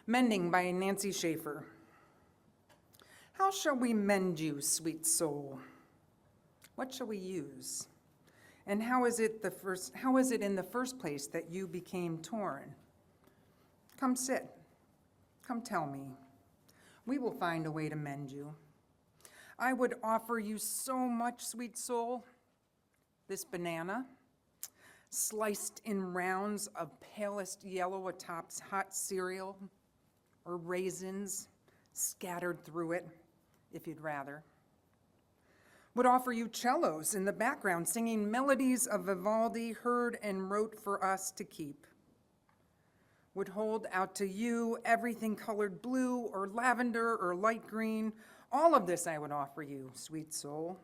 Mending by Nancy Schaefer. How shall we mend you, sweet soul? What shall we use? And how is it in the first place that you became torn? Come sit. Come tell me. We will find a way to mend you. I would offer you so much, sweet soul. This banana, sliced in rounds of palest yellow atop hot cereal, or raisins scattered through it, if you'd rather. Would offer you cellos in the background singing melodies of Vivaldi heard and wrote for us to keep. Would hold out to you everything colored blue or lavender or light green. All of this I would offer you, sweet soul.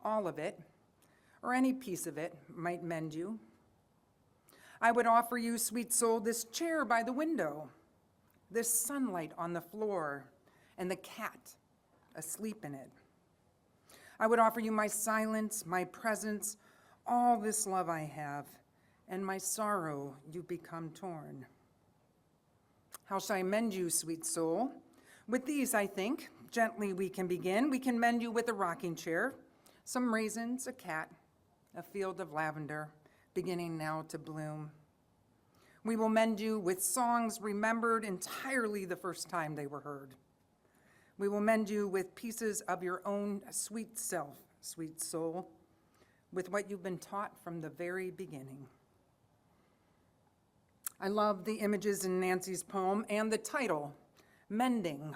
All of it, or any piece of it, might mend you. I would offer you, sweet soul, this chair by the window, this sunlight on the floor, and the cat asleep in it. I would offer you my silence, my presence, all this love I have, and my sorrow you become torn. How shall I mend you, sweet soul? With these, I think, gently we can begin. We can mend you with a rocking chair, some raisins, a cat, a field of lavender, beginning now to bloom. We will mend you with songs remembered entirely the first time they were heard. We will mend you with pieces of your own sweet self, sweet soul, with what you've been taught from the very beginning. I love the images in Nancy's poem and the title, Mending.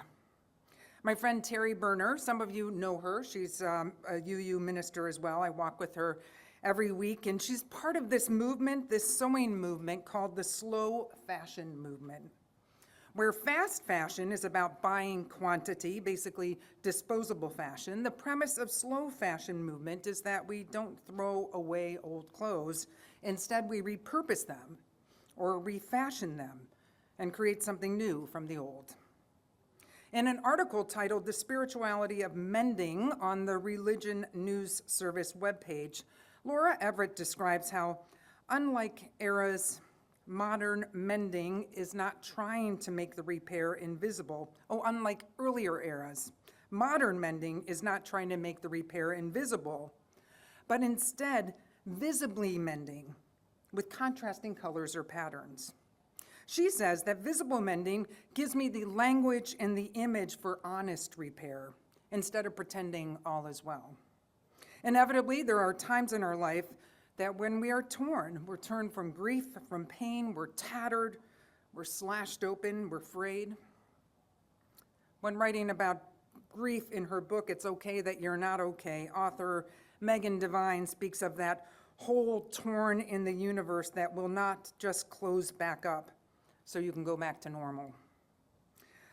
My friend Terry Berner, some of you know her. She's a UU minister as well. I walk with her every week, and she's part of this movement, this sewing movement called the slow fashion movement, where fast fashion is about buying quantity, basically disposable fashion. The premise of slow fashion movement is that we don't throw away old clothes. Instead, we repurpose them or refashion them and create something new from the old. In an article titled The Spirituality of Mending on the Religion News Service webpage, Laura Everett describes how, unlike eras, modern mending is not trying to make the repair invisible. Unlike earlier eras, modern mending is not trying to make the repair invisible, but instead visibly mending with contrasting colors or patterns. She says that visible mending gives me the language and the image for honest repair instead of pretending all is well. Inevitably, there are times in our life that when we are torn, we're torn from grief, from pain, we're tattered, we're slashed open, we're frayed. When writing about grief in her book, It's Okay That You're Not Okay, author Megan Devine speaks of that hole torn in the universe that will not just close back up so you can go back to normal.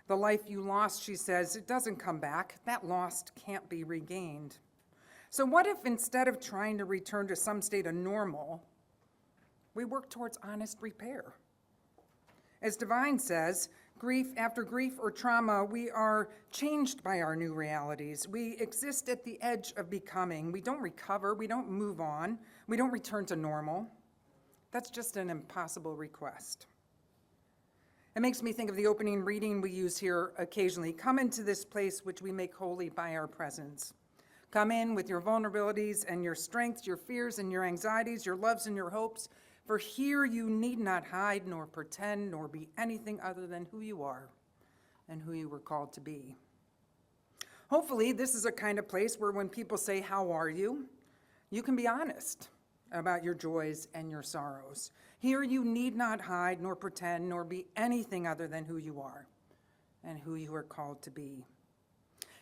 The life you lost, she says, it doesn't come back. That lost can't be regained. So what if instead of trying to return to some state of normal, we work towards honest repair? As Devine says, after grief or trauma, we are changed by our new realities. We exist at the edge of becoming. We don't recover, we don't move on, we don't return to normal. That's just an impossible request. It makes me think of the opening reading we use here occasionally. Come into this place which we make holy by our presence. Come in with your vulnerabilities and your strengths, your fears and your anxieties, your loves and your hopes. For here you need not hide nor pretend nor be anything other than who you are and who you were called to be. Hopefully, this is a kind of place where when people say, "How are you?" you can be honest about your joys and your sorrows. Here you need not hide nor pretend nor be anything other than who you are and who you are called to be.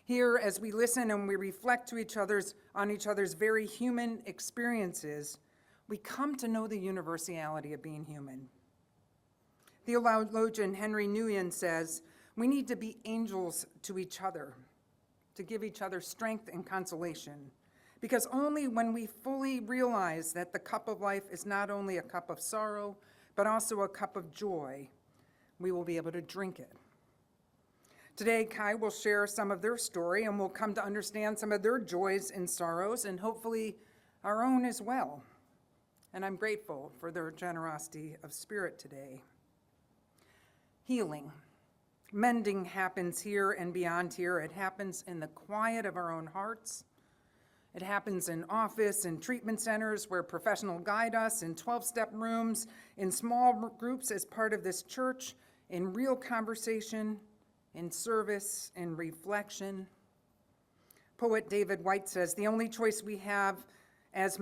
Here, as we listen and we reflect on each other's very human experiences, we come to know the universality of being human. Theologian Henry Nguyen says, we need to be angels to each other, to give each other strength and consolation, because only when we fully realize that the cup of life is not only a cup of sorrow, but also a cup of joy, we will be able to drink it. Today, Kai will share some of their story, and we'll come to understand some of their joys and sorrows, and hopefully our own as well. And I'm grateful for their generosity of spirit today. Healing. Mending happens here and beyond here. It happens in the quiet of our own hearts. It happens in office and treatment centers where professionals guide us, in 12-step rooms, in small groups as part of this church, in real conversation, in service, in reflection. Poet David White says, the only choice we have as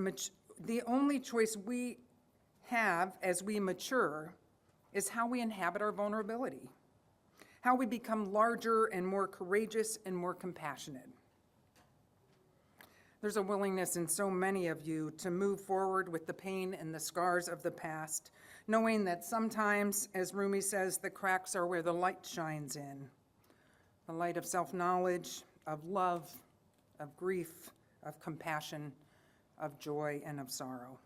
we mature is how we inhabit our vulnerability, how we become larger and more courageous and more compassionate. There's a willingness in so many of you to move forward with the pain and the scars of the past, knowing that sometimes, as Rumi says, the cracks are where the light shines in. The light of self-knowledge, of love, of grief, of compassion, of joy, and of sorrow.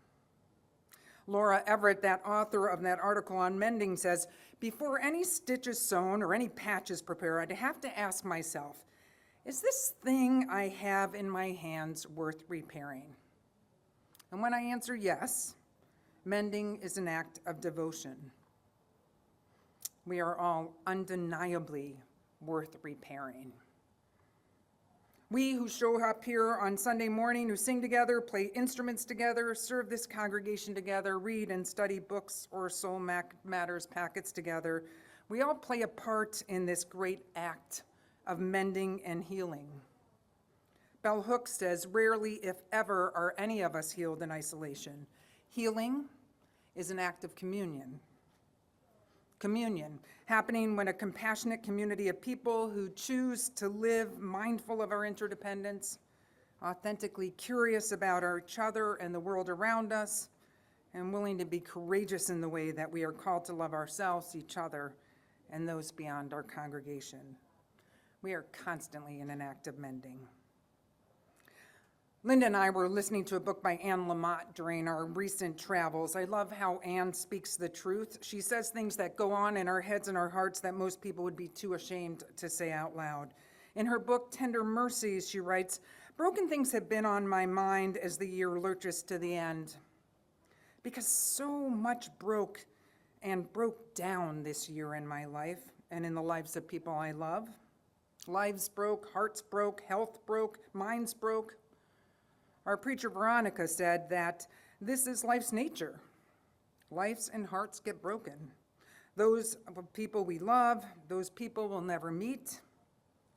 Laura Everett, that author of that article on mending, says, before any stitch is sewn or any patch is prepared, I have to ask myself, is this thing I have in my hands worth repairing? And when I answer yes, mending is an act of devotion. We are all undeniably worth repairing. We who show up here on Sunday morning, who sing together, play instruments together, serve this congregation together, read and study books or Soul Matters packets together, we all play a part in this great act of mending and healing. Bell Hooks says, rarely, if ever, are any of us healed in isolation. Healing is an act of communion. Communion, happening when a compassionate community of people who choose to live mindful of our interdependence, authentically curious about each other and the world around us, and willing to be courageous in the way that we are called to love ourselves, each other, and those beyond our congregation. We are constantly in an act of mending. Linda and I were listening to a book by Anne Lamott during our recent travels. I love how Anne speaks the truth. She says things that go on in our heads and our hearts that most people would be too ashamed to say out loud. In her book, Tender Mercies, she writes, broken things have been on my mind as the year lurches to the end, because so much broke down this year in my life and in the lives of people I love. Lives broke, hearts broke, health broke, minds broke. Our preacher Veronica said that this is life's nature. Lives and hearts get broken. Those people we love, those people we'll never meet.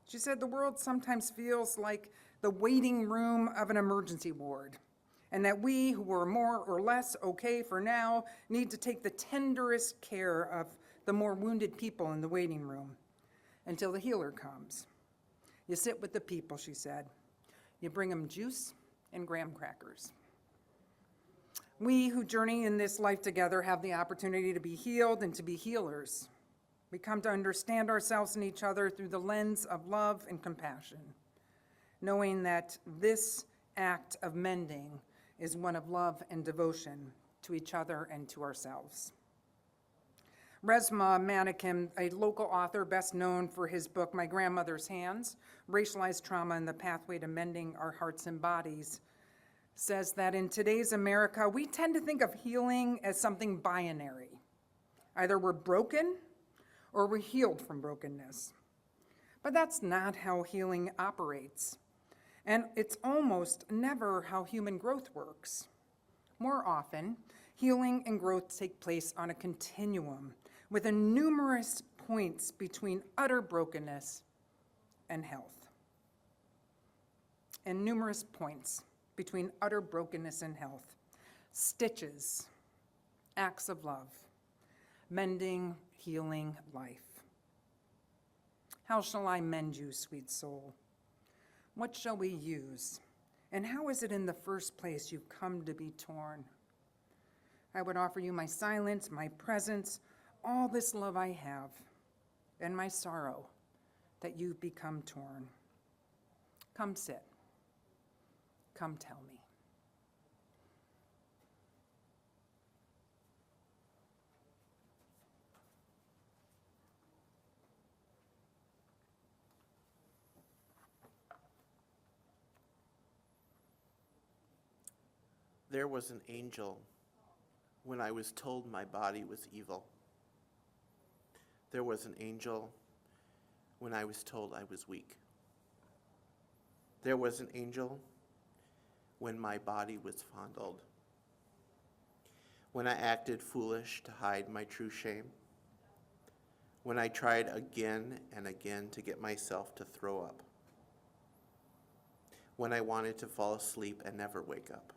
She said the world sometimes feels like the waiting room of an emergency ward, and that we, who are more or less okay for now, need to take the tenderest care of the more wounded people in the waiting room until the healer comes. You sit with the people, she said. You bring them juice and graham crackers. We who journey in this life together have the opportunity to be healed and to be healers. We come to understand ourselves and each other through the lens of love and compassion, knowing that this act of mending is one of love and devotion to each other and to ourselves. Resmaa Menakem, a local author best known for his book, My Grandmother's Hands, Racialized Trauma and the Pathway to Mending Our Hearts and Bodies, says that in today's America, we tend to think of healing as something binary. Either we're broken or we're healed from brokenness. But that's not how healing operates. And it's almost never how human growth works. More often, healing and growth take place on a continuum with numerous points between utter brokenness and health. And numerous points between utter brokenness and health. Stitches, acts of love, mending, healing life. How shall I mend you, sweet soul? What shall we use? And how is it in the first place you've come to be torn? I would offer you my silence, my presence, all this love I have, and my sorrow that you've become torn. Come sit. Come tell me. There was an angel when I was told my body was evil. There was an angel when I was told I was weak. There was an angel when my body was fondled. When I acted foolish to hide my true shame. When I tried again and again to get myself to throw up. When I wanted to fall asleep and never wake up.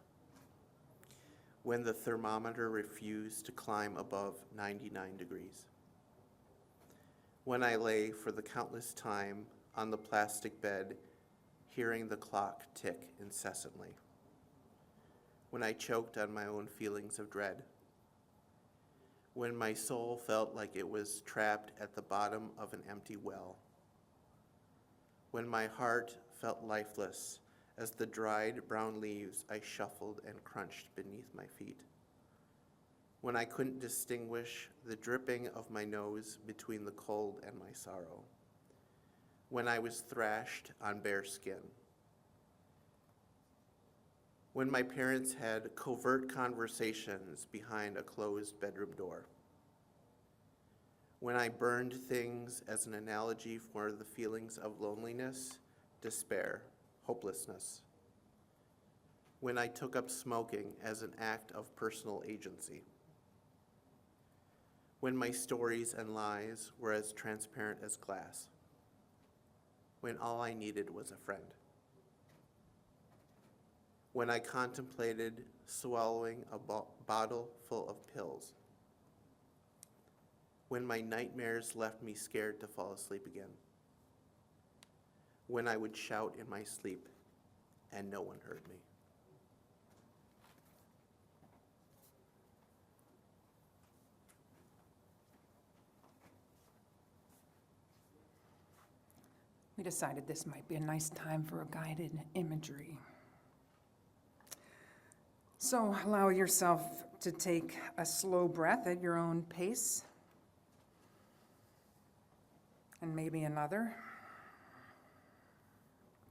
When the thermometer refused to climb above 99 degrees. When I lay for the countless time on the plastic bed, hearing the clock tick incessantly. When I choked on my own feelings of dread. When my soul felt like it was trapped at the bottom of an empty well. When my heart felt lifeless as the dried brown leaves I shuffled and crunched beneath my feet. When I couldn't distinguish the dripping of my nose between the cold and my sorrow. When I was thrashed on bare skin. When my parents had covert conversations behind a closed bedroom door. When I burned things as an analogy for the feelings of loneliness, despair, hopelessness. When I took up smoking as an act of personal agency. When my stories and lies were as transparent as glass. When all I needed was a friend. When I contemplated swallowing a bottle full of pills. When my nightmares left me scared to fall asleep again. When I would shout in my sleep and no one heard me. We decided this might be a nice time for a guided imagery. So allow yourself to take a slow breath at your own pace. And maybe another.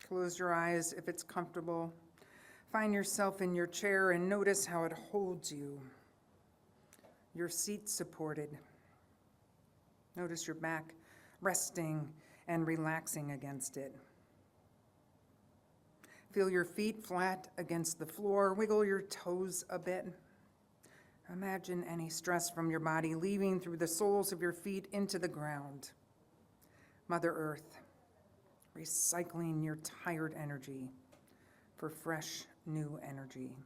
Close your eyes if it's comfortable. Find yourself in your chair and notice how it holds you. Your seat supported. Notice your back resting and relaxing against it. Feel your feet flat against the floor. Wiggle your toes a bit. Imagine any stress from your body leaving through the soles of your feet into the ground. Mother Earth, recycling your tired energy for fresh, new energy.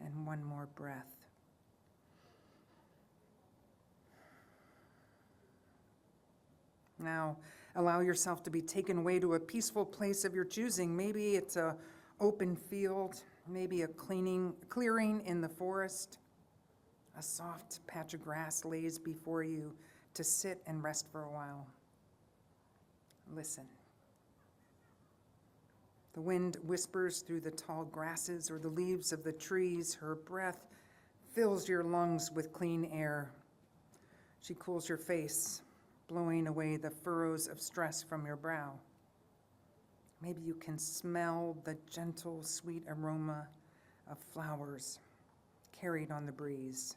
And one more breath. Now, allow yourself to be taken away to a peaceful place of your choosing. Maybe it's an open field, maybe a clearing in the forest. A soft patch of grass lays before you to sit and rest for a while. Listen. The wind whispers through the tall grasses or the leaves of the trees. Her breath fills your lungs with clean air. She cools your face, blowing away the furrows of stress from your brow. Maybe you can smell the gentle, sweet aroma of flowers carried on the breeze.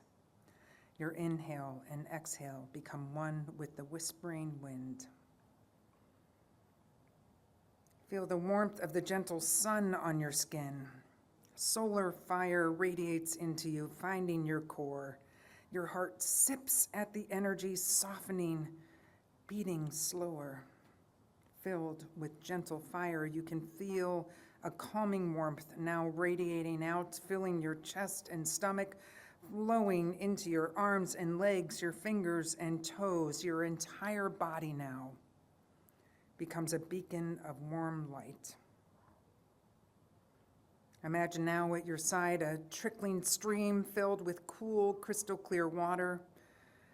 Your inhale and exhale become one with the whispering wind. Feel the warmth of the gentle sun on your skin. Solar fire radiates into you, finding your core. Your heart sips at the energy, softening, beating slower. Filled with gentle fire, you can feel a calming warmth now radiating out, filling your chest and stomach, flowing into your arms and legs, your fingers and toes. Your entire body now becomes a beacon of warm light. Imagine now at your side a trickling stream filled with cool, crystal clear water.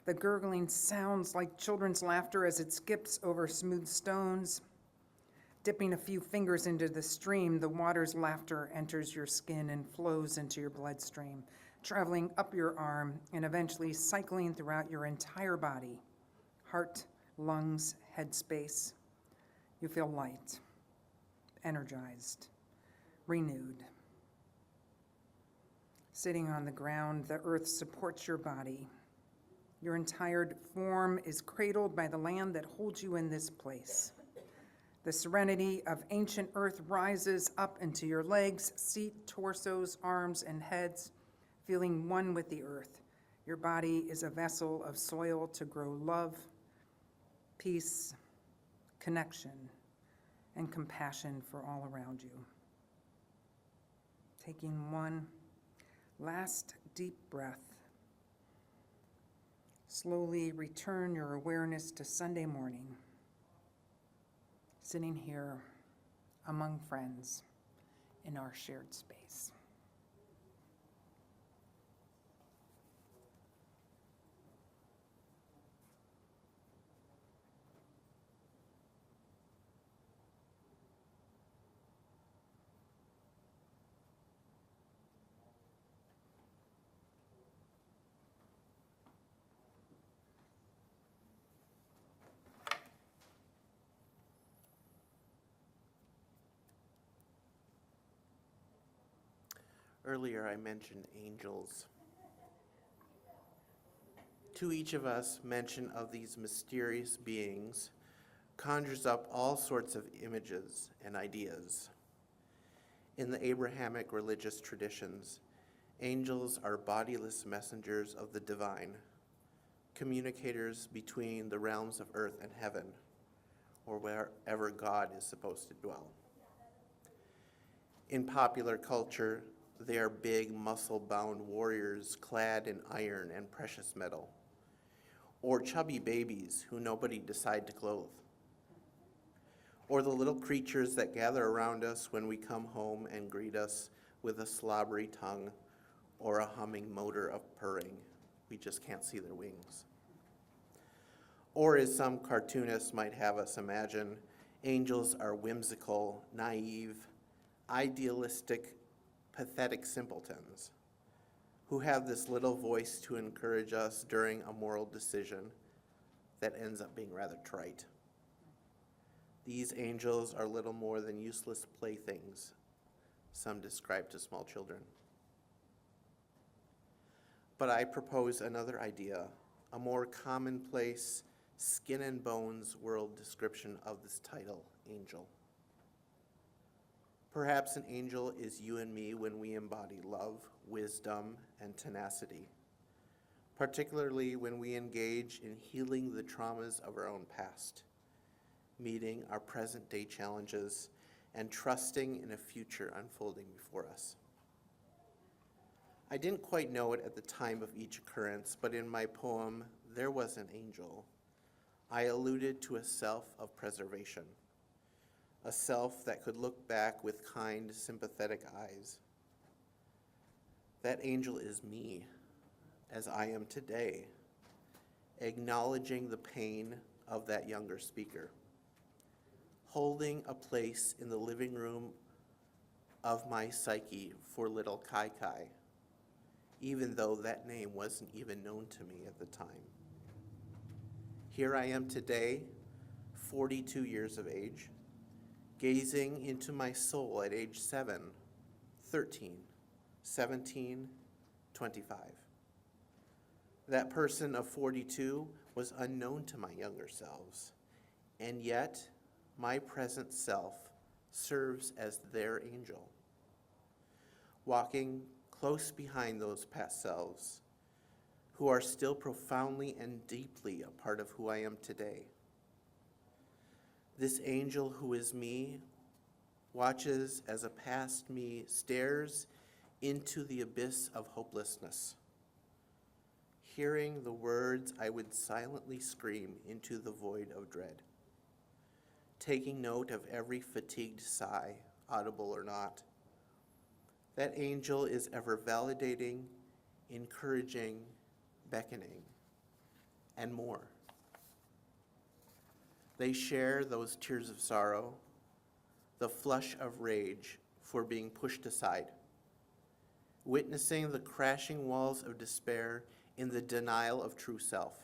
The gurgling sounds like children's laughter as it skips over smooth stones. Dipping a few fingers into the stream, the water's laughter enters your skin and flows into your bloodstream, traveling up your arm and eventually cycling throughout your entire body, heart, lungs, head space. You feel light, energized, renewed. Sitting on the ground, the earth supports your body. Your entire form is cradled by the land that holds you in this place. The serenity of ancient earth rises up into your legs, seat, torsos, arms, and heads, feeling one with the earth. Your body is a vessel of soil to grow love, peace, connection, and compassion for all around you. Taking one last deep breath, slowly return your awareness to Sunday morning, sitting here among friends in our shared space. Earlier, I mentioned angels. To each of us, mention of these mysterious beings conjures up all sorts of images and ideas. In the Abrahamic religious traditions, angels are bodiless messengers of the divine, communicators between the realms of earth and heaven, or wherever God is supposed to dwell. In popular culture, they are big, muscle-bound warriors clad in iron and precious metal, or chubby babies who nobody decide to clothe, or the little creatures that gather around us when we come home and greet us with a slobbery tongue or a humming motor of purring. We just can't see their wings. Or as some cartoonists might have us imagine, angels are whimsical, naive, idealistic, pathetic simpletons who have this little voice to encourage us during a moral decision that ends up being rather trite. These angels are little more than useless playthings, some describe to small children. But I propose another idea, a more commonplace, skin and bones world description of this title, angel. Perhaps an angel is you and me when we embody love, wisdom, and tenacity, particularly when we engage in healing the traumas of our own past, meeting our present-day challenges, and trusting in a future unfolding before us. I didn't quite know it at the time of each occurrence, but in my poem, There Was an Angel, I alluded to a self of preservation, a self that could look back with kind, sympathetic eyes. That angel is me, as I am today, acknowledging the pain of that younger speaker, holding a place in the living room of my psyche for little Kai Kai, even though that name wasn't even known to me at the time. Here I am today, 42 years of age, gazing into my soul at age 7, 13, 17, 25. That person of 42 was unknown to my younger selves, and yet my present self serves as their angel, walking close behind those past selves who are still profoundly and deeply a part of who I am today. This angel who is me watches as a past me stares into the abyss of hopelessness, hearing the words I would silently scream into the void of dread, taking note of every fatigued sigh, audible or not. That angel is ever validating, encouraging, beckoning, and more. They share those tears of sorrow, the flush of rage for being pushed aside, witnessing the crashing walls of despair in the denial of true self,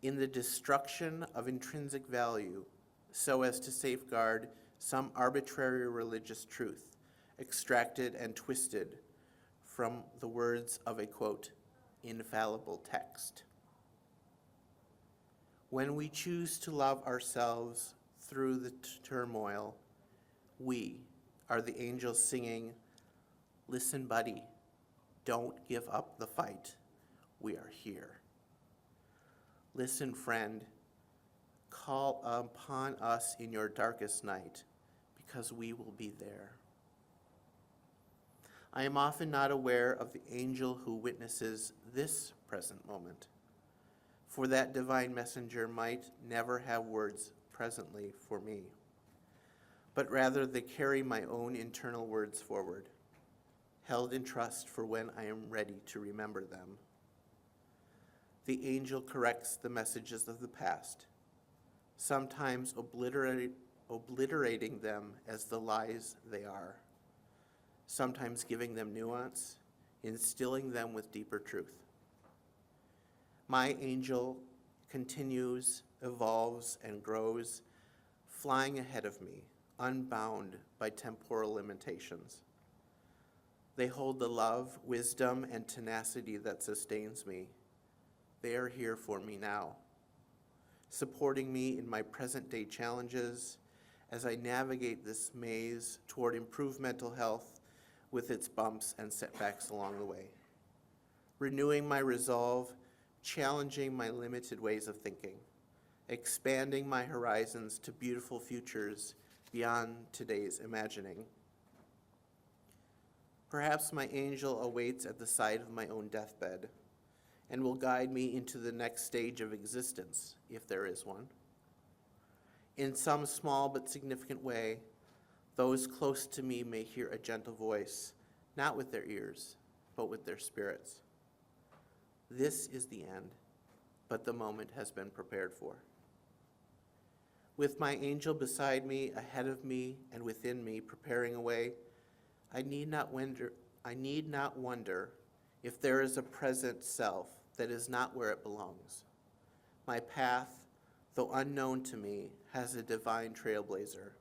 in the destruction of intrinsic value so as to safeguard some arbitrary religious truth extracted and twisted from the words of a, quote, infallible text. When we choose to love ourselves through the turmoil, we are the angels singing, "Listen, buddy, don't give up the fight. We are here. Listen, friend, call upon us in your darkest night, because we will be there." I am often not aware of the angel who witnesses this present moment, for that divine messenger might never have words presently for me, but rather they carry my own internal words forward, held in trust for when I am ready to remember them. The angel corrects the messages of the past, sometimes obliterating them as the lies they are, sometimes giving them nuance, instilling them with deeper truth. My angel continues, evolves, and grows, flying ahead of me, unbound by temporal limitations. They hold the love, wisdom, and tenacity that sustains me. They are here for me now, supporting me in my present-day challenges as I navigate this maze toward improved mental health with its bumps and setbacks along the way, renewing my resolve, challenging my limited ways of thinking, expanding my horizons to beautiful futures beyond today's imagining. Perhaps my angel awaits at the side of my own deathbed and will guide me into the next stage of existence, if there is one. In some small but significant way, those close to me may hear a gentle voice, not with their ears, but with their spirits. This is the end, but the moment has been prepared for. With my angel beside me, ahead of me, and within me, preparing a way, I need not wonder if there is a present self that is not where it belongs. My path, though unknown to me, has a divine trailblazer.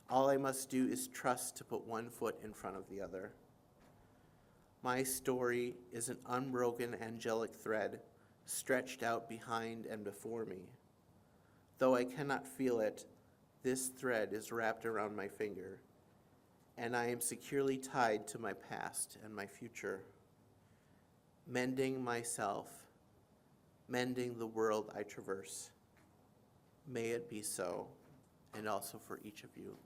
All I must do is trust to put one foot in front of the other. My story is an unbroken angelic thread stretched out behind and before me. Though I cannot feel it, this thread is wrapped around my finger, and I am securely tied to my past and my future, mending myself, mending the world I traverse. May it be so, and also for each of you.